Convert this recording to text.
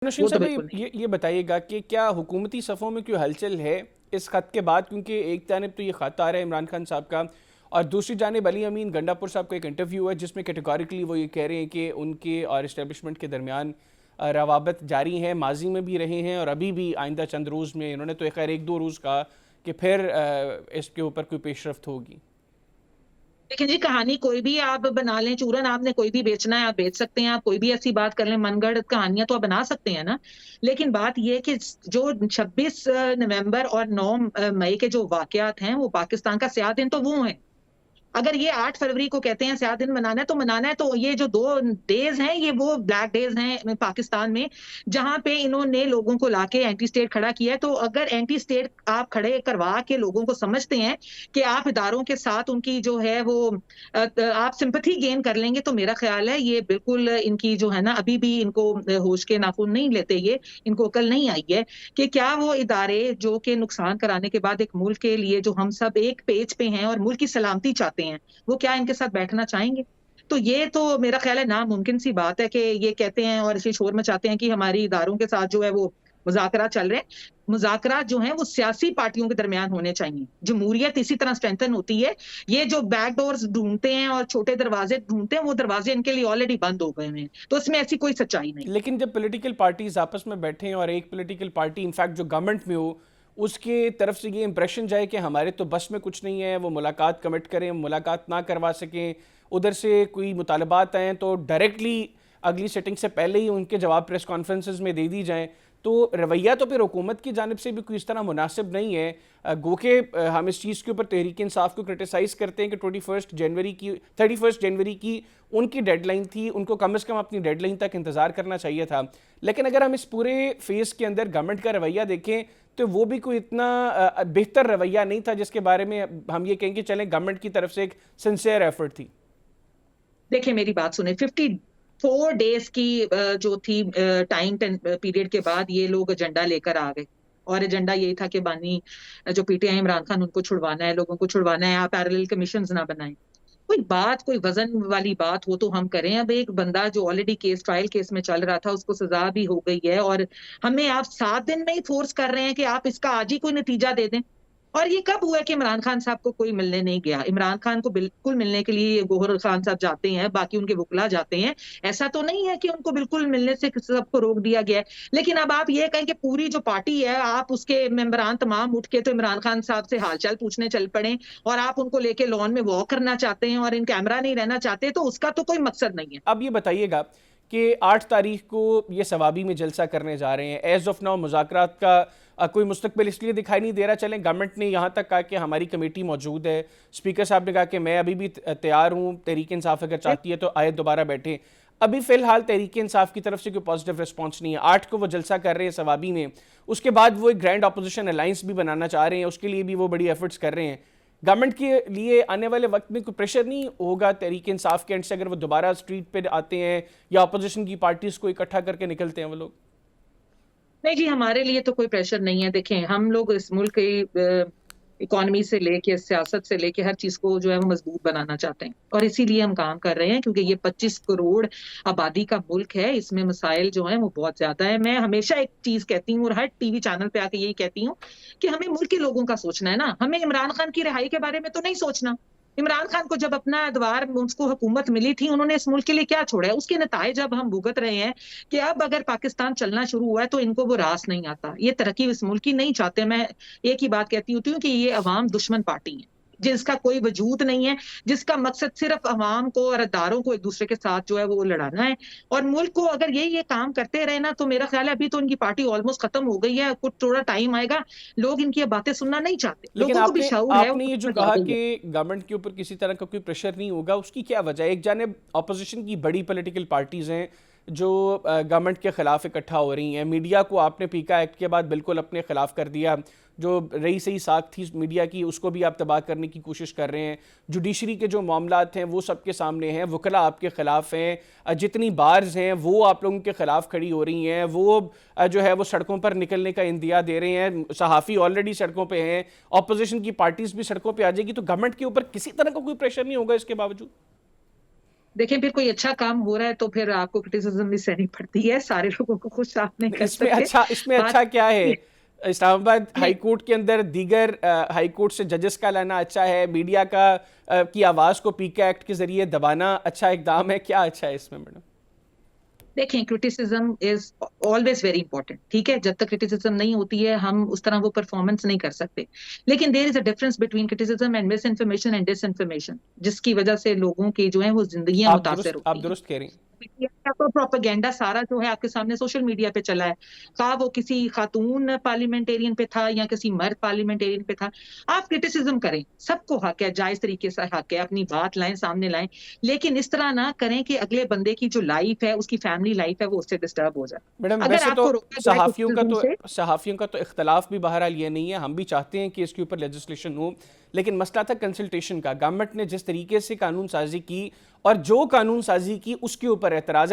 नौशीन وہ تو साहब بالکل نہیں. ये बताइएगा कि क्या हुकूमती सफ़ों में कोई हलचल है इस ख़त के बाद, क्योंकि एक जानिब तो ये ख़त आ रहा है इमरान खान साहब का और दूसरी जानिब अली अमीन गंडापुर साहब का एक इंटरव्यू है जिसमें कैटेगोरिकली वो ये कह रहे हैं कि उनके और इस्टेब्लिशमेंट के दरमियान रवाबत जारी हैं, माजी में भी रहे हैं और अभी भी आइंदा चंद रोज़ में इन्होंने तो खैर एक दो रोज़ कहा कि फिर इसके ऊपर कोई पेशरफ्त होगी. लेकिन जी कहानी कोई भी आप बना लें, चूरन आपने कोई भी बेचना है आप बेच सकते हैं, आप कोई भी ऐसी बात कर लें, मनगढ़ कहानियां तो आप बना सकते हैं ना. लेकिन बात यह है कि जो 26 नवंबर और 9 मई के जो वाकयात हैं वो पाकिस्तान का स्याह दिन तो वो है. अगर ये 8 फरवरी को कहते हैं स्याह दिन मनाना है तो मनाना है, तो ये जो 2 डेज हैं ये वो ब्लैक डेज हैं पाकिस्तान में, जहां पे इन्होंने लोगों को लाके एंटी स्टेट खड़ा किया है. तो अगर एंटी स्टेट आप खड़े करवा के लोगों को समझते हैं कि आप इदारों के साथ उनकी जो है वो आप सिंपैथी गेन कर लेंगे, तो मेरा ख्याल है ये बिल्कुल इनकी जो है ना, अभी भी इनको होश के नाखून नहीं लेते, ये इनको अकल नहीं आई है कि क्या वो इदारे जो कि नुकसान कराने के बाद एक मुल्क के लिए जो हम सब एक पेज पे हैं और मुल्क की सलामती चाहते हैं, वो क्या इनके साथ बैठना चाहेंगे? तो ये तो मेरा ख्याल है नामुमकिन सी बात है कि ये कहते हैं और इसे शोर मचाते हैं कि हमारी इदारों के साथ जो है वो मुज़ाकरात चल रहे हैं. मुज़ाकरात जो हैं वो सियासी पार्टियों के दरमियान होने चाहिए. जमहूरियत इसी तरह स्ट्रेंथन होती है. ये जो बैक डोर्स ढूंढते हैं और छोटे दरवाजे ढूंढते हैं, वो दरवाजे इनके लिए ऑलरेडी बंद हो गए हैं, तो इसमें ऐसी कोई सच्चाई नहीं. लेकिन जब पॉलिटिकल पार्टीज आपस में बैठें और एक पॉलिटिकल पार्टी इनफैक्ट जो गवर्नमेंट में हो उसके तरफ से ये इंप्रेशन जाए कि हमारे तो बस में कुछ नहीं है, वो मुलाकात कमिट करें, मुलाकात ना करवा सकें, उधर से कोई मुतालबात आएँ तो डायरेक्टली अगली सेटिंग से पहले ही उनके जवाब प्रेस कॉन्फ्रेंसेस में दे दी जाएँ, तो रवैया तो फिर हुकूमत की जानिब से भी कोई इस तरह मुनासिब नहीं है. गो के हम इस चीज़ के ऊपर तहरीक इंसाफ को क्रिटिसाइज़ करते हैं कि 31 जनवरी की उनकी डेडलाइन थी, उनको कम से कम अपनी डेडलाइन तक इंतज़ार करना चाहिए था. लेकिन अगर हम इस पूरे फेज़ के अंदर गवर्नमेंट का रवैया देखें तो वो भी कोई इतना बेहतर रवैया नहीं था जिसके बारे में हम ये कहें कि चलें गवर्नमेंट की तरफ से एक सिंसियर एफर्ट थी. देखिए मेरी बात सुने, 54 डेज की जो थी टाइम पीरियड के बाद ये लोग एजेंडा लेकर आ गए, और एजेंडा यही था कि बानी जो पीटीआई इमरान खान उनको छुड़वाना है, लोगों को छुड़वाना है, आप पैरेलल कमीशंस ना बनाएं. कोई बात, कोई वजन वाली बात हो तो हम करें. अब एक बंदा जो ऑलरेडी ट्रायल केस में चल रहा था, उसको सजा भी हो गई है, और हमें आप 7 दिन में ही फोर्स कर रहे हैं कि आप इसका आज ही कोई नतीजा दे दें. और ये कब हुआ कि इमरान खान साहब को कोई मिलने नहीं गया? इमरान खान को बिल्कुल मिलने के लिए गौहर खान साहब जाते हैं, बाकी उनके वकला जाते हैं. ऐसा तो नहीं है कि उनको बिल्कुल मिलने से सबको रोक दिया गया है. लेकिन अब आप ये कहें कि पूरी जो पार्टी है, आप उसके मेंबरान तमाम उठ के तो इमरान खान साहब से हालचाल पूछने चल पड़े, और आप उनको लेके लॉन में वॉक करना चाहते हैं और इन कैमरा नहीं रहना चाहते, तो उसका तो कोई मकसद नहीं है. अब ये बताइएगा कि 8 तारीख को ये सवाबी में जलसा करने जा रहे हैं. एज ऑफ नाउ मुज़ाकरात का कोई मुस्तकबिल इसलिए दिखाई नहीं दे रहा. चलें गवर्नमेंट ने यहाँ तक कहा कि हमारी कमेटी मौजूद है, स्पीकर साहब ने कहा कि मैं अभी भी तैयार हूँ, तहरीक इंसाफ अगर चाहती है तो आए दोबारा बैठे. अभी फ़िलहाल तहरीक इंसाफ की तरफ से कोई पॉजिटिव रिस्पॉन्स नहीं है. 8 को वो जलसा कर रहे हैं सवाबी में, उसके बाद वो एक ग्रैंड अपोजिशन अलाइंस भी बनाना चाह रहे हैं, उसके लिए भी वो बड़ी एफर्ट्स कर रहे हैं. गवर्नमेंट के लिए आने वाले वक्त में कोई प्रेशर नहीं होगा तहरीक इंसाफ के एंड से, अगर वो दोबारा स्ट्रीट पे आते हैं या अपोजिशन की पार्टीज को इकट्ठा करके निकलते हैं वो लोग? नहीं जी, हमारे लिए तो कोई प्रेशर नहीं है. देखें, हम लोग इस मुल्क की इकोनॉमी से लेके, सियासत से लेके हर चीज को जो है वो मजबूत बनाना चाहते हैं, और इसीलिए हम काम कर रहे हैं, क्योंकि ये 25 करोड़ आबादी का मुल्क है. इसमें मसाइल जो हैं वो बहुत ज्यादा है. मैं हमेशा एक चीज कहती हूँ और हर टीवी चैनल पे आके यही कहती हूँ कि हमें मुल्क के लोगों का सोचना है ना. हमें इमरान खान की रिहाई के बारे में तो नहीं सोचना. इमरान खान को जब अपना एतबार उसको हुकूमत मिली थी, उन्होंने इस मुल्क के लिए क्या छोड़ा है? उसके नताइज अब हम भुगत रहे हैं कि अब अगर पाकिस्तान चलना शुरू हुआ है तो इनको वो रास नहीं आता. ये तरक्की इस मुल्क की नहीं चाहते. मैं एक ही बात कहती होती हूँ कि ये अवाम दुश्मन पार्टी है, जिसका कोई वजूद नहीं है, जिसका मकसद सिर्फ अवाम को और अदारों को एक दूसरे के साथ जो है वो लड़ाना है. और मुल्क को अगर ये काम करते रहे ना, तो मेरा ख्याल है अभी तो इनकी पार्टी ऑलमोस्ट खत्म हो गई है. कुछ थोड़ा टाइम आएगा, लोग इनकी बातें सुनना नहीं चाहते. लेकिन लोगों को भी आपने शऊर है, आपने वो ये जो समझ आ कहा गई है. कि गवर्नमेंट के ऊपर किसी तरह का कोई प्रेशर नहीं होगा, उसकी क्या वजह है? एक जानिब अपोजिशन की बड़ी पॉलिटिकल पार्टीज़ हैं जो गवर्नमेंट के ख़िलाफ़ इकट्ठा हो रही हैं. मीडिया को आपने पीका एक्ट के बाद बिल्कुल अपने ख़िलाफ़ कर दिया. जो रही सही साख थी मीडिया की, उसको भी आप तबाह करने की कोशिश कर रहे हैं. जुडिशरी के जो मामलात हैं वो सबके सामने हैं, वकला आपके ख़िलाफ़ हैं, जितनी बार्स हैं वो आप लोगों के ख़िलाफ़ खड़ी हो रही हैं, वो जो है वो सड़कों पर निकलने का इंदिया दे रहे हैं, सहाफ़ी ऑलरेडी सड़कों पर हैं, अपोजिशन की पार्टीज़ भी सड़कों पर आ जाएगी. तो गवर्नमेंट के ऊपर किसी तरह का कोई प्रेशर नहीं होगा इसके बावजूद? देखें फिर कोई अच्छा काम हो रहा है तो फिर आपको क्रिटिसिज्म भी सहनी पड़ती है, सारे लोगों को खुश आप नहीं कर सकते। इसमें बात अच्छा क्या है? इस्लामाबाद हाई नहीं, कोर्ट के अंदर दीगर हाई कोर्ट से जजेस का लाना अच्छा है, मीडिया का की आवाज़ को पीके एक्ट के जरिए दबाना अच्छा इकदाम है, क्या अच्छा है इसमें मैडम? देखें criticism is always very important, ठीक है, जब तक क्रिटिसिज्म नहीं होती है हम उस तरह वो परफॉर्मेंस नहीं कर सकते। लेकिन there is a difference between criticism and misinformation and disinformation, जिसकी वजह से लोगों की जो है वो जिंदगियां मुतासर आप होती हैं। दुरुस्त कह रही हैं। मीडिया का प्रोपेगेंडा सारा जो है आपके सामने सोशल मीडिया पे चला है, कहा वो किसी खातून पार्लियामेंटेरियन पे था या किसी मर्द पार्लियामेंटेरियन पे था। आप क्रिटिसिज्म करें, सबको हक है, जायज तरीके से हक है, अपनी बात लाएं, सामने लाएं, लेकिन इस तरह ना करें कि अगले बंदे की जो लाइफ है, उसकी फैमिली लाइफ है, वो उससे डिस्टर्ब हो जाए। मैडम अगर वैसे तो आपको रोका जाए क्रिटिसिज्म से, सहाफ़ियों का तो इख्तलाफ भी बहरहाल ये नहीं है, हम भी चाहते हैं कि इसके ऊपर लेजिस्लेशन हो, लेकिन मसला था कंसल्टेशन का। गवर्नमेंट ने जिस तरीके से कानून साजी की और जो कानून साजी की उसके ऊपर एतराज़ है।